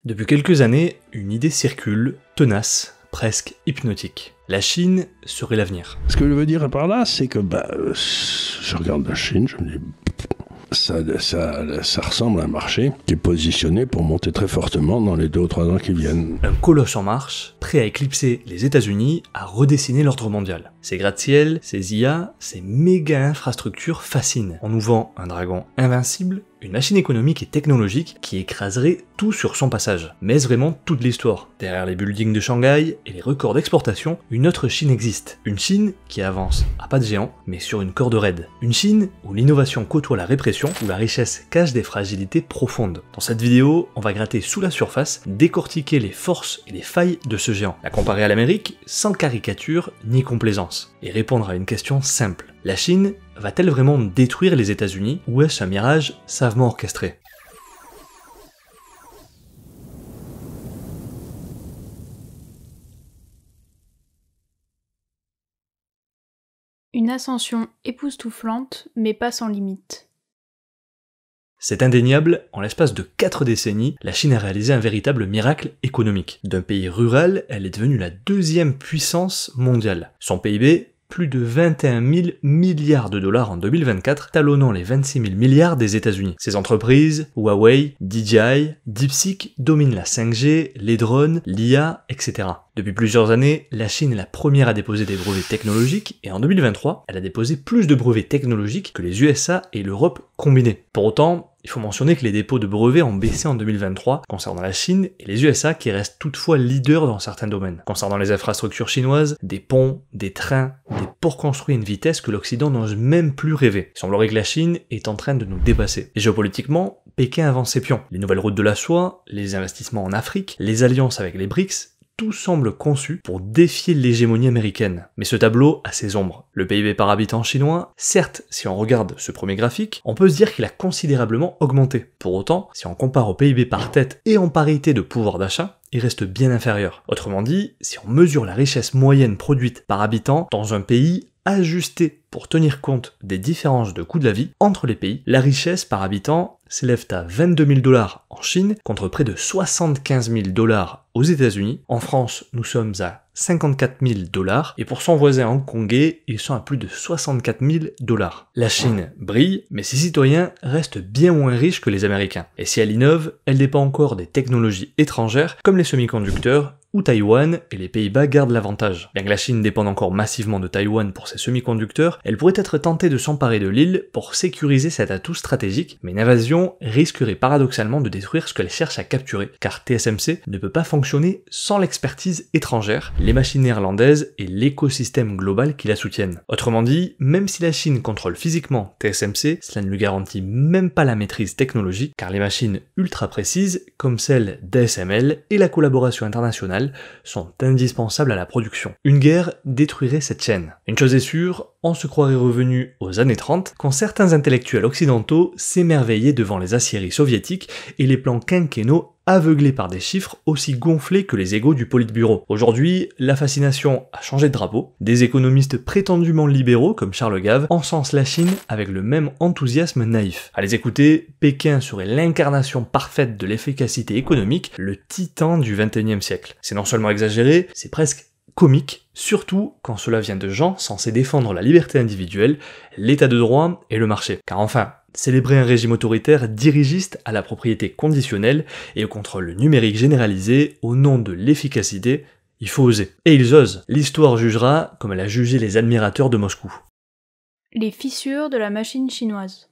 Depuis quelques années, une idée circule, tenace, presque hypnotique. La Chine serait l'avenir. Ce que je veux dire par là, c'est que je regarde la Chine, je me dis, ça ressemble à un marché qui est positionné pour monter très fortement dans les 2 ou 3 ans qui viennent. Un colosse en marche, prêt à éclipser les États-Unis, à redessiner l'ordre mondial. Ces gratte-ciel, ces IA, ces méga infrastructures fascinent. On nous vend un dragon invincible, une machine économique et technologique qui écraserait tout sur son passage. Mais est-ce vraiment toute l'histoire? Derrière les buildings de Shanghai et les records d'exportation, une autre Chine existe. Une Chine qui avance à pas de géant, mais sur une corde raide. Une Chine où l'innovation côtoie la répression, où la richesse cache des fragilités profondes. Dans cette vidéo, on va gratter sous la surface, décortiquer les forces et les failles de ce géant, la comparer à l'Amérique sans caricature ni complaisance, et répondre à une question simple. La Chine va-t-elle vraiment détruire les États-Unis ou est-ce un mirage savamment orchestré? Une ascension époustouflante, mais pas sans limite. C'est indéniable, en l'espace de 4 décennies, la Chine a réalisé un véritable miracle économique. D'un pays rural, elle est devenue la 2e puissance mondiale. Son PIB, plus de 21 000 milliards de dollars en 2024, talonnant les 26 000 milliards des États-Unis. Ces entreprises, Huawei, DJI, DeepSeek, dominent la 5G, les drones, l'IA, etc. Depuis plusieurs années, la Chine est la première à déposer des brevets technologiques, et en 2023, elle a déposé plus de brevets technologiques que les USA et l'Europe combinés. Pour autant, il faut mentionner que les dépôts de brevets ont baissé en 2023 concernant la Chine et les USA qui restent toutefois leaders dans certains domaines. Concernant les infrastructures chinoises, des ponts, des trains, des ports construits à une vitesse que l'Occident n'ose même plus rêver. Il semblerait que la Chine est en train de nous dépasser. Et géopolitiquement, Pékin avance ses pions. Les nouvelles routes de la soie, les investissements en Afrique, les alliances avec les BRICS, tout semble conçu pour défier l'hégémonie américaine. Mais ce tableau a ses ombres. Le PIB par habitant chinois, certes, si on regarde ce premier graphique, on peut se dire qu'il a considérablement augmenté. Pour autant, si on compare au PIB par tête et en parité de pouvoir d'achat, il reste bien inférieur. Autrement dit, si on mesure la richesse moyenne produite par habitant dans un pays ajusté pour tenir compte des différences de coût de la vie entre les pays, la richesse par habitant s'élève à 22 000 $ en Chine contre près de 75 000 $ aux États-Unis. En France, nous sommes à 54 000 $, et pour son voisin hongkongais, ils sont à plus de 64 000 $. La Chine brille, mais ses citoyens restent bien moins riches que les Américains. Et si elle innove, elle dépend encore des technologies étrangères, comme les semi-conducteurs, où Taïwan et les Pays-Bas gardent l'avantage. Bien que la Chine dépende encore massivement de Taïwan pour ses semi-conducteurs, elle pourrait être tentée de s'emparer de l'île pour sécuriser cet atout stratégique, mais une invasion risquerait paradoxalement de détruire ce qu'elle cherche à capturer, car TSMC ne peut pas fonctionner sans l'expertise étrangère, les machines néerlandaises et l'écosystème global qui la soutiennent. Autrement dit, même si la Chine contrôle physiquement TSMC, cela ne lui garantit même pas la maîtrise technologique, car les machines ultra précises, comme celles d'ASML et la collaboration internationale, sont indispensables à la production. Une guerre détruirait cette chaîne. Une chose est sûre, on se croirait revenu aux années 30, quand certains intellectuels occidentaux s'émerveillaient devant les aciéries soviétiques et les plans quinquennaux aveuglés par des chiffres aussi gonflés que les égos du Politburo. Aujourd'hui, la fascination a changé de drapeau. Des économistes prétendument libéraux, comme Charles Gave, encensent la Chine avec le même enthousiasme naïf. À les écouter, Pékin serait l'incarnation parfaite de l'efficacité économique, le titan du XXIe siècle. C'est non seulement exagéré, c'est presque comique, surtout quand cela vient de gens censés défendre la liberté individuelle, l'état de droit et le marché. Car enfin, célébrer un régime autoritaire dirigiste à la propriété conditionnelle et au contrôle numérique généralisé au nom de l'efficacité, il faut oser. Et ils osent. L'histoire jugera comme elle a jugé les admirateurs de Moscou. Les fissures de la machine chinoise.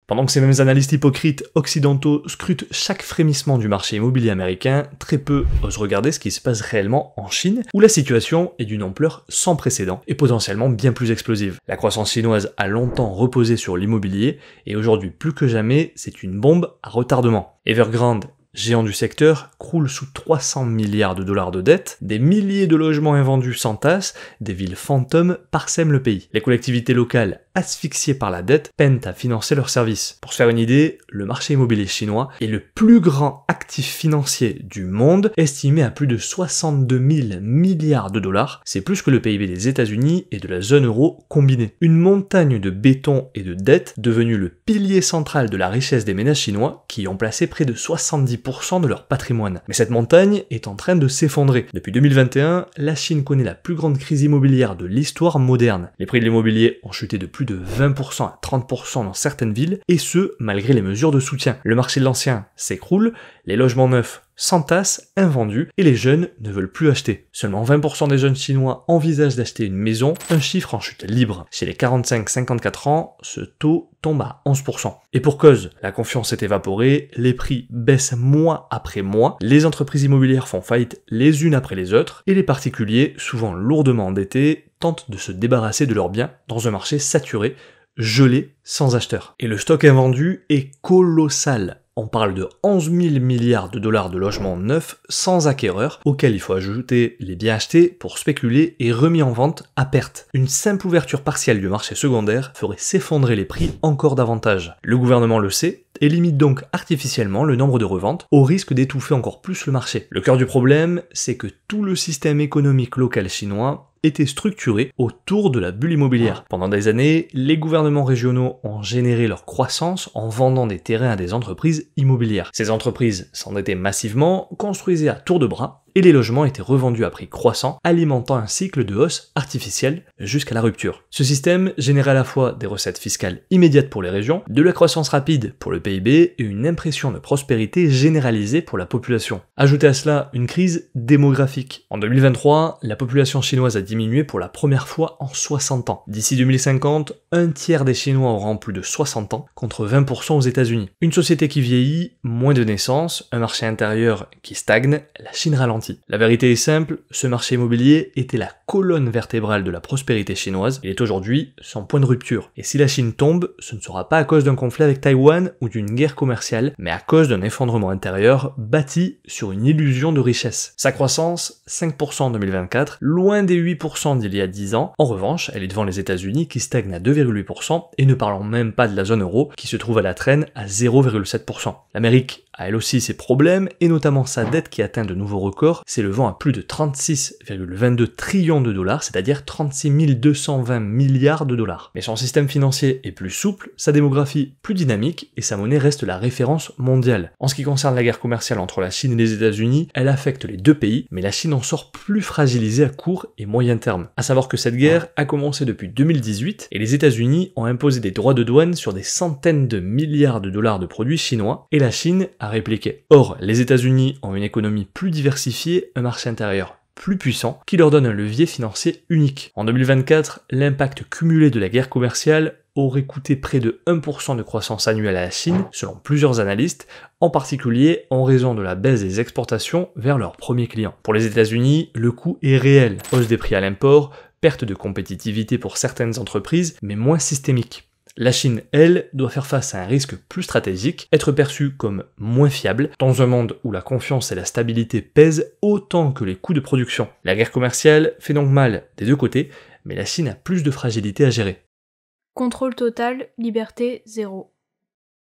Pendant que ces mêmes analystes hypocrites occidentaux scrutent chaque frémissement du marché immobilier américain, très peu osent regarder ce qui se passe réellement en Chine, où la situation est d'une ampleur sans précédent et potentiellement bien plus explosive. La croissance chinoise a longtemps reposé sur l'immobilier, et aujourd'hui plus que jamais, c'est une bombe à retardement. Evergrande, géant du secteur, croule sous 300 milliards de dollars de dettes, des milliers de logements invendus s'entassent, des villes fantômes parsèment le pays. Les collectivités locales asphyxiés par la dette, peinent à financer leurs services. Pour se faire une idée, le marché immobilier chinois est le plus grand actif financier du monde, estimé à plus de 62 000 milliards de dollars. C'est plus que le PIB des États-Unis et de la zone euro combinée. Une montagne de béton et de dettes devenue le pilier central de la richesse des ménages chinois qui y ont placé près de 70% de leur patrimoine. Mais cette montagne est en train de s'effondrer. Depuis 2021, la Chine connaît la plus grande crise immobilière de l'histoire moderne. Les prix de l'immobilier ont chuté de plus de 20% à 30% dans certaines villes, et ce, malgré les mesures de soutien. Le marché de l'ancien s'écroule, les logements neufs s'entassent, invendus, et les jeunes ne veulent plus acheter. Seulement 20% des jeunes chinois envisagent d'acheter une maison, un chiffre en chute libre. Chez les 45-54 ans, ce taux tombe à 11%. Et pour cause, la confiance s'est évaporée, les prix baissent mois après mois, les entreprises immobilières font faillite les unes après les autres, et les particuliers, souvent lourdement endettés, tentent de se débarrasser de leurs biens dans un marché saturé, gelé, sans acheteurs. Et le stock invendu est colossal. On parle de 11 000 milliards de dollars de logements neufs sans acquéreurs, auxquels il faut ajouter les biens achetés pour spéculer et remis en vente à perte. Une simple ouverture partielle du marché secondaire ferait s'effondrer les prix encore davantage. Le gouvernement le sait et limite donc artificiellement le nombre de reventes au risque d'étouffer encore plus le marché. Le cœur du problème, c'est que tout le système économique local chinois était structuré autour de la bulle immobilière. Pendant des années, les gouvernements régionaux ont généré leur croissance en vendant des terrains à des entreprises immobilières. Ces entreprises s'endettaient massivement, construisaient à tour de bras, et les logements étaient revendus à prix croissant, alimentant un cycle de hausse artificielle jusqu'à la rupture. Ce système générait à la fois des recettes fiscales immédiates pour les régions, de la croissance rapide pour le PIB et une impression de prospérité généralisée pour la population. Ajoutez à cela une crise démographique. En 2023, la population chinoise a diminué pour la première fois en 60 ans. D'ici 2050, un tiers des Chinois auront plus de 60 ans, contre 20% aux États-Unis. Une société qui vieillit, moins de naissances, un marché intérieur qui stagne, la Chine ralentit. La vérité est simple, ce marché immobilier était la colonne vertébrale de la prospérité chinoise, il est aujourd'hui son point de rupture. Et si la Chine tombe, ce ne sera pas à cause d'un conflit avec Taïwan ou d'une guerre commerciale, mais à cause d'un effondrement intérieur bâti sur une illusion de richesse. Sa croissance, 5% en 2024, loin des 8% d'il y a 10 ans. En revanche, elle est devant les États-Unis qui stagnent à 2,8%, et ne parlons même pas de la zone euro qui se trouve à la traîne à 0,7%. L'Amérique a elle aussi ses problèmes, et notamment sa dette qui atteint de nouveaux records, s'élevant à plus de 36,22 trillions de dollars, c'est-à-dire 36 220 milliards de dollars. Mais son système financier est plus souple, sa démographie plus dynamique, et sa monnaie reste la référence mondiale. En ce qui concerne la guerre commerciale entre la Chine et les États-Unis, elle affecte les deux pays, mais la Chine en sort plus fragilisée à court et moyen terme. À savoir que cette guerre a commencé depuis 2018, et les États-Unis ont imposé des droits de douane sur des centaines de milliards de dollars de produits chinois, et la Chine a répliqué. Or, les États-Unis ont une économie plus diversifiée, un marché intérieur plus puissant, qui leur donne un levier financier unique. En 2024, l'impact cumulé de la guerre commerciale aurait coûté près de 1% de croissance annuelle à la Chine, selon plusieurs analystes, en particulier en raison de la baisse des exportations vers leurs premiers clients. Pour les États-Unis, le coût est réel, hausse des prix à l'import, perte de compétitivité pour certaines entreprises, mais moins systémique. La Chine, elle, doit faire face à un risque plus stratégique, être perçue comme moins fiable, dans un monde où la confiance et la stabilité pèsent autant que les coûts de production. La guerre commerciale fait donc mal des deux côtés, mais la Chine a plus de fragilité à gérer. Contrôle total, liberté zéro.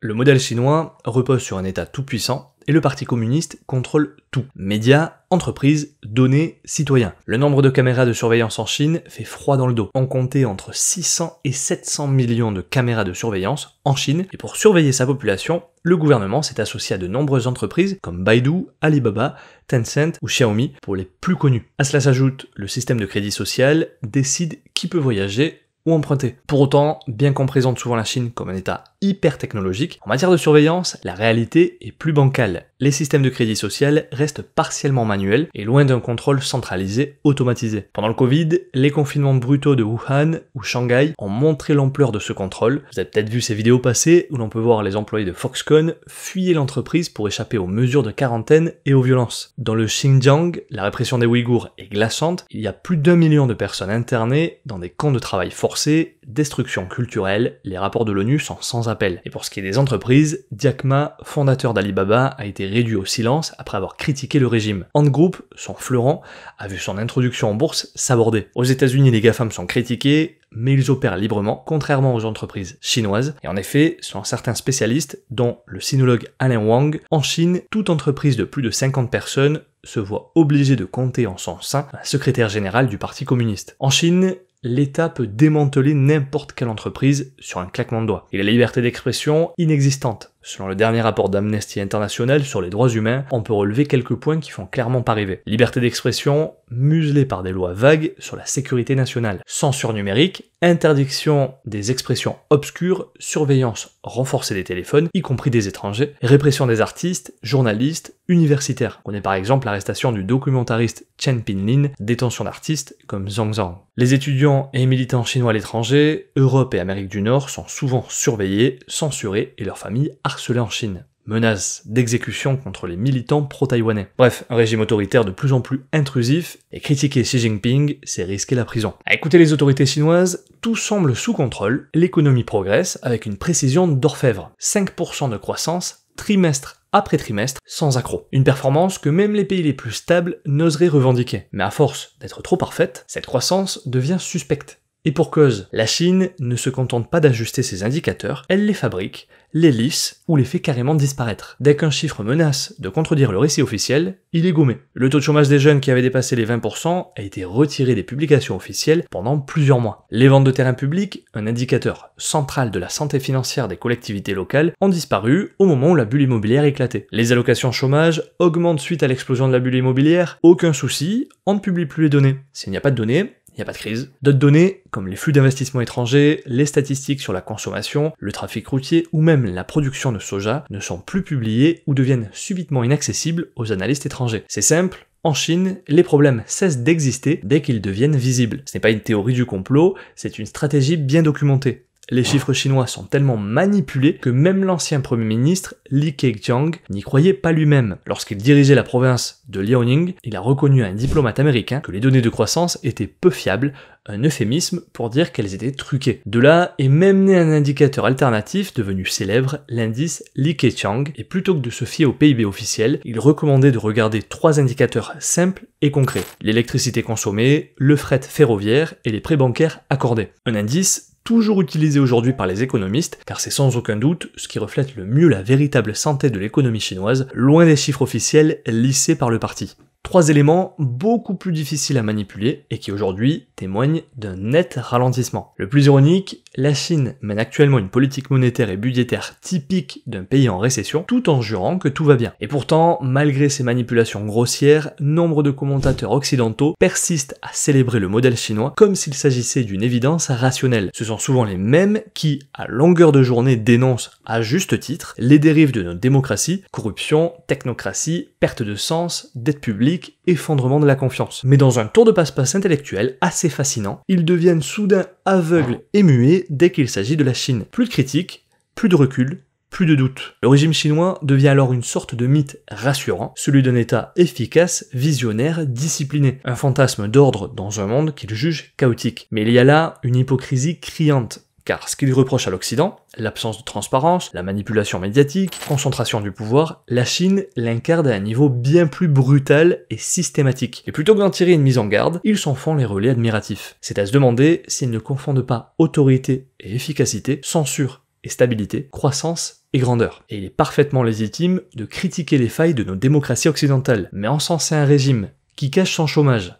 Le modèle chinois repose sur un État tout-puissant, et le Parti communiste contrôle tout. Médias, entreprises, données, citoyens. Le nombre de caméras de surveillance en Chine fait froid dans le dos. On comptait entre 600 et 700 millions de caméras de surveillance en Chine, et pour surveiller sa population, le gouvernement s'est associé à de nombreuses entreprises comme Baidu, Alibaba, Tencent ou Xiaomi pour les plus connus. À cela s'ajoute le système de crédit social décide qui peut voyager ou emprunter. Pour autant, bien qu'on présente souvent la Chine comme un État hyper technologique, en matière de surveillance, la réalité est plus bancale. Les systèmes de crédit social restent partiellement manuels et loin d'un contrôle centralisé automatisé. Pendant le Covid, les confinements brutaux de Wuhan ou Shanghai ont montré l'ampleur de ce contrôle. Vous avez peut-être vu ces vidéos passer où l'on peut voir les employés de Foxconn fuyer l'entreprise pour échapper aux mesures de quarantaine et aux violences. Dans le Xinjiang, la répression des Ouïghours est glaçante. Il y a plus d'1 million de personnes internées dans des camps de travail forcés destruction culturelle, les rapports de l'ONU sont sans appel. Et pour ce qui est des entreprises, Jack Ma, fondateur d'Alibaba, a été réduit au silence après avoir critiqué le régime. Ant Group, son fleuron, a vu son introduction en bourse s'aborder. Aux États-Unis, les GAFAM sont critiqués, mais ils opèrent librement, contrairement aux entreprises chinoises. Et en effet, selon certains spécialistes, dont le sinologue Alain Wang, en Chine, toute entreprise de plus de 50 personnes se voit obligée de compter en son sein un secrétaire général du Parti communiste. En Chine, l'État peut démanteler n'importe quelle entreprise sur un claquement de doigts. Et la liberté d'expression inexistante. Selon le dernier rapport d'Amnesty International sur les droits humains, on peut relever quelques points qui font clairement pas rêver. Liberté d'expression muselée par des lois vagues sur la sécurité nationale. Censure numérique, interdiction des expressions obscures, surveillance renforcée des téléphones, y compris des étrangers, répression des artistes, journalistes, universitaires. On est par exemple l'arrestation du documentariste Chen Pinlin, détention d'artistes comme Zhang Zhang. Les étudiants et militants chinois à l'étranger, Europe et Amérique du Nord sont souvent surveillés, censurés et leurs familles harcelées en Chine. Menaces d'exécution contre les militants pro-taïwanais. Bref, un régime autoritaire de plus en plus intrusif, et critiquer Xi Jinping, c'est risquer la prison. À écouter les autorités chinoises, tout semble sous contrôle, l'économie progresse avec une précision d'orfèvre. 5% de croissance, trimestre après trimestre, sans accroc. Une performance que même les pays les plus stables n'oseraient revendiquer. Mais à force d'être trop parfaite, cette croissance devient suspecte. Et pour cause, la Chine ne se contente pas d'ajuster ses indicateurs, elle les fabrique, les lisse ou les fait carrément disparaître. Dès qu'un chiffre menace de contredire le récit officiel, il est gommé. Le taux de chômage des jeunes qui avait dépassé les 20% a été retiré des publications officielles pendant plusieurs mois. Les ventes de terrains publics, un indicateur central de la santé financière des collectivités locales, ont disparu au moment où la bulle immobilière éclatait. Les allocations chômage augmentent suite à l'explosion de la bulle immobilière, aucun souci, on ne publie plus les données. S'il n'y a pas de données, il n'y a pas de crise. D'autres données, comme les flux d'investissement étrangers, les statistiques sur la consommation, le trafic routier ou même la production de soja, ne sont plus publiées ou deviennent subitement inaccessibles aux analystes étrangers. C'est simple, en Chine, les problèmes cessent d'exister dès qu'ils deviennent visibles. Ce n'est pas une théorie du complot, c'est une stratégie bien documentée. Les chiffres chinois sont tellement manipulés que même l'ancien premier ministre Li Keqiang n'y croyait pas lui-même. Lorsqu'il dirigeait la province de Liaoning, il a reconnu à un diplomate américain que les données de croissance étaient peu fiables, un euphémisme pour dire qu'elles étaient truquées. De là est même né un indicateur alternatif devenu célèbre, l'indice Li Keqiang, et plutôt que de se fier au PIB officiel, il recommandait de regarder 3 indicateurs simples et concrets. L'électricité consommée, le fret ferroviaire et les prêts bancaires accordés. Un indice toujours utilisé aujourd'hui par les économistes, car c'est sans aucun doute ce qui reflète le mieux la véritable santé de l'économie chinoise, loin des chiffres officiels lissés par le parti. 3 éléments beaucoup plus difficiles à manipuler et qui aujourd'hui témoignent d'un net ralentissement. Le plus ironique, la Chine mène actuellement une politique monétaire et budgétaire typique d'un pays en récession, tout en jurant que tout va bien. Et pourtant, malgré ces manipulations grossières, nombre de commentateurs occidentaux persistent à célébrer le modèle chinois comme s'il s'agissait d'une évidence rationnelle. Ce sont souvent les mêmes qui, à longueur de journée, dénoncent, à juste titre, les dérives de notre démocratie, corruption, technocratie, perte de sens, dette publique, effondrement de la confiance. Mais dans un tour de passe-passe intellectuel assez fascinant, ils deviennent soudain aveugles et muets dès qu'il s'agit de la Chine. Plus de critiques, plus de recul, plus de doute. Le régime chinois devient alors une sorte de mythe rassurant, celui d'un État efficace, visionnaire, discipliné. Un fantasme d'ordre dans un monde qu'il juge chaotique. Mais il y a là une hypocrisie criante. Car ce qu'il reproche à l'Occident, l'absence de transparence, la manipulation médiatique, concentration du pouvoir, la Chine l'incarne à un niveau bien plus brutal et systématique. Et plutôt que d'en tirer une mise en garde, ils s'en font les relais admiratifs. C'est à se demander s'ils ne confondent pas autorité et efficacité, censure et stabilité, croissance et grandeur. Et il est parfaitement légitime de critiquer les failles de nos démocraties occidentales, mais encenser un régime qui cache son chômage,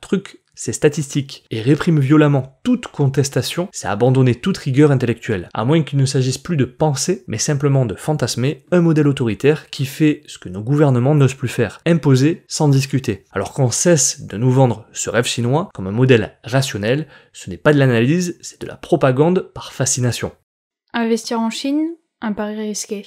ses statistiques, et réprime violemment toute contestation, c'est abandonner toute rigueur intellectuelle, à moins qu'il ne s'agisse plus de penser, mais simplement de fantasmer un modèle autoritaire qui fait ce que nos gouvernements n'osent plus faire, imposer sans discuter. Alors qu'on cesse de nous vendre ce rêve chinois comme un modèle rationnel, ce n'est pas de l'analyse, c'est de la propagande par fascination. Investir en Chine, un pari risqué.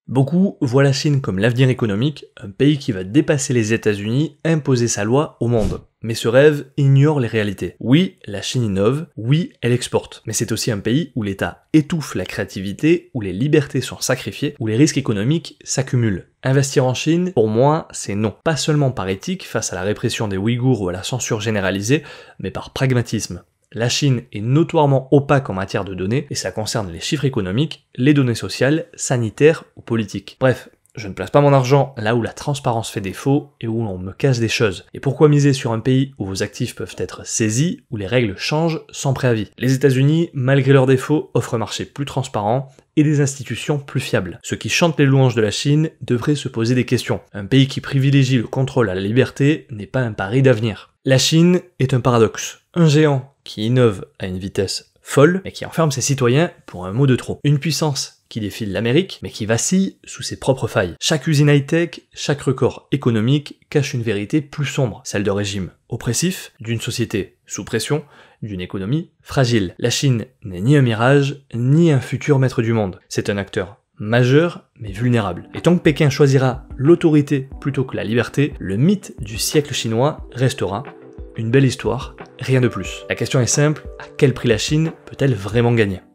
Beaucoup voient la Chine comme l'avenir économique, un pays qui va dépasser les États-Unis, imposer sa loi au monde. Mais ce rêve ignore les réalités. Oui, la Chine innove, oui, elle exporte. Mais c'est aussi un pays où l'État étouffe la créativité, où les libertés sont sacrifiées, où les risques économiques s'accumulent. Investir en Chine, pour moi, c'est non. Pas seulement par éthique face à la répression des Ouïghours ou à la censure généralisée, mais par pragmatisme. La Chine est notoirement opaque en matière de données, et ça concerne les chiffres économiques, les données sociales, sanitaires ou politiques. Bref, je ne place pas mon argent là où la transparence fait défaut et où l'on me cache des choses. Et pourquoi miser sur un pays où vos actifs peuvent être saisis, où les règles changent sans préavis? Les États-Unis, malgré leurs défauts, offrent un marché plus transparent et des institutions plus fiables. Ceux qui chantent les louanges de la Chine devraient se poser des questions. Un pays qui privilégie le contrôle à la liberté n'est pas un pari d'avenir. La Chine est un paradoxe. Un géant qui innove à une vitesse folle, mais qui enferme ses citoyens pour un mot de trop. Une puissance qui défile l'Amérique, mais qui vacille sous ses propres failles. Chaque usine high-tech, chaque record économique cache une vérité plus sombre, celle de régime oppressif, d'une société sous pression, d'une économie fragile. La Chine n'est ni un mirage, ni un futur maître du monde. C'est un acteur majeur, mais vulnérable. Et tant que Pékin choisira l'autorité plutôt que la liberté, le mythe du siècle chinois restera une belle histoire, rien de plus. La question est simple, à quel prix la Chine peut-elle vraiment gagner ?